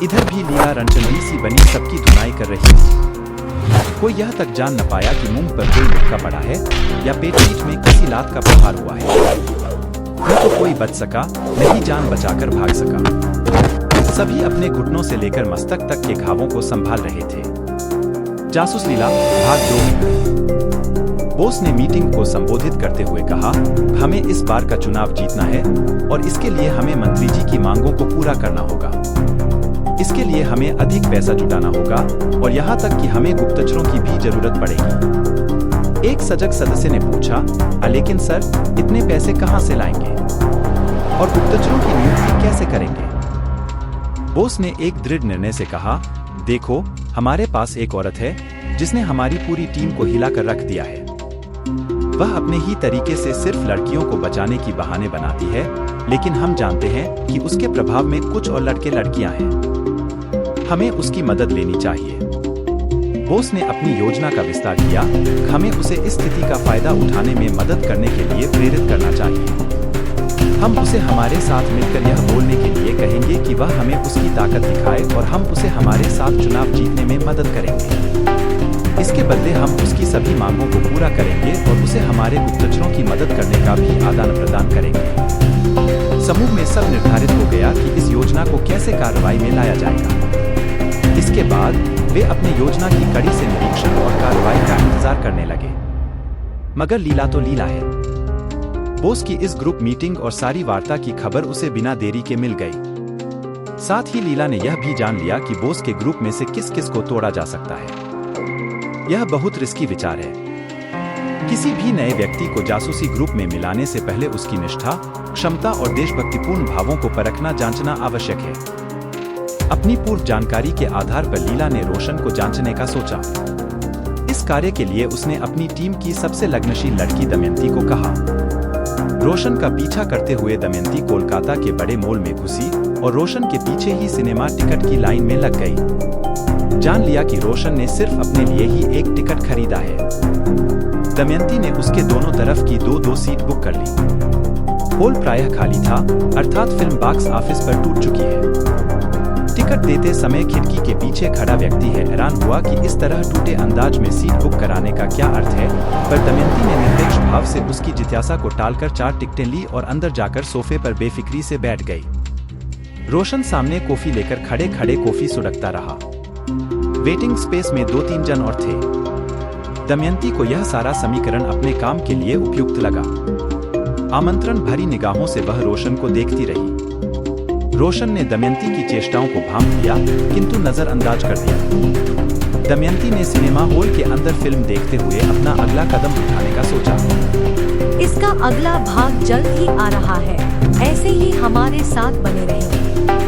इधर भी लीला रणचंडी सी बनी सबकी धुनाई कर रही थी। कोई यह तक जान न पाया कि मुंह पर कोई मुक्का पड़ा है या पेट में किसी लात का प्रहार हुआ है। न तो कोई बच सका, न ही जान बचाकर भाग सका। सभी अपने घुटनों से लेकर मस्तक तक के घावों को संभाल रहे थे। जासूस लीला, भाग 2। बोस ने मीटिंग को संबोधित करते हुए कहा, हमें इस बार का चुनाव जीतना है और इसके लिए हमें मंत्री जी की मांगों को पूरा करना होगा। इसके लिए हमें अधिक पैसा जुटाना होगा और यहाँ तक कि हमें गुप्तचरों की भी जरूरत पड़ेगी। एक सजग सदस्य ने पूछा, लेकिन सर, इतने पैसे कहाँ से लाएंगे और गुप्तचरों की नियुक्ति कैसे करेंगे? बोस ने एक दृढ़ निर्णय से कहा, देखो, हमारे पास एक औरत है जिसने हमारी पूरी टीम को हिलाकर रख दिया है। वह अपने ही तरीके से सिर्फ लड़कियों को बचाने की बहाने बनाती है, लेकिन हम जानते हैं कि उसके प्रभाव में कुछ और लड़के लड़कियां हैं। हमें उसकी मदद लेनी चाहिए। बोस ने अपनी योजना का विस्तार किया। हमें उसे इस स्थिति का फायदा उठाने में मदद करने के लिए प्रेरित करना चाहिए। हम उसे हमारे साथ मिलकर यह बोलने के लिए कहेंगे कि वह हमें उसकी ताकत दिखाए और हम उसे हमारे साथ चुनाव जीतने में मदद करेंगे। इसके बदले हम उसकी सभी मांगों को पूरा करेंगे और उसे हमारे गुप्तचरों की मदद करने का भी आदान प्रदान करेंगे। समूह में सब निर्धारित हो गया कि इस योजना को कैसे कार्रवाई में लाया जाएगा। इसके बाद वे अपनी योजना की कड़ी से निरीक्षण और कार्रवाई का इंतजार करने लगे। मगर लीला तो लीला है। बोस की इस ग्रुप मीटिंग और सारी वार्ता की खबर उसे बिना देरी के मिल गई। साथ ही लीला ने यह भी जान लिया कि बोस के ग्रुप में से किस किस को तोड़ा जा सकता है। यह बहुत रिस्की विचार है। किसी भी नए व्यक्ति को जासूसी ग्रुप में मिलाने से पहले उसकी निष्ठा, क्षमता और देशभक्तिपूर्ण भावों को परखना जांचना आवश्यक है। अपनी पूर्व जानकारी के आधार पर लीला ने रोशन को जांचने का सोचा। इस कार्य के लिए उसने अपनी टीम की सबसे लगनशील लड़की दमयंती को कहा। रोशन का पीछा करते हुए दमयंती कोलकाता के बड़े मॉल में घुसी और रोशन के पीछे ही सिनेमा टिकट की लाइन में लग गई। जान लिया कि रोशन ने सिर्फ अपने लिए ही एक टिकट खरीदा है। दमयंती ने उसके दोनों तरफ की दो सीट बुक कर ली। हॉल प्रायः खाली था, अर्थात फिल्म बॉक्स ऑफिस पर टूट चुकी है। टिकट देते समय खिड़की के पीछे खड़ा व्यक्ति हैरान हुआ कि इस तरह टूटे अंदाज में सीट बुक कराने का क्या अर्थ है, पर दमयंती ने निरपेक्ष भाव से उसकी जिज्ञासा को टालकर 4 टिकटें ली और अंदर जाकर सोफे पर बेफिक्री से बैठ गई। रोशन सामने कॉफी लेकर खड़े खड़े कॉफी सुड़कता रहा। वेटिंग स्पेस में 2-3 जन और थे। दमयंती को यह सारा समीकरण अपने काम के लिए उपयुक्त लगा। आमंत्रण भरी निगाहों से वह रोशन को देखती रही। रोशन ने दमयंती की चेष्टाओं को भांप लिया, किंतु नजरअंदाज कर दिया। दमयंती ने सिनेमा हॉल के अंदर फिल्म देखते हुए अपना अगला कदम उठाने का सोचा। इसका अगला भाग जल्द ही आ रहा है। ऐसे ही हमारे साथ बने रहें।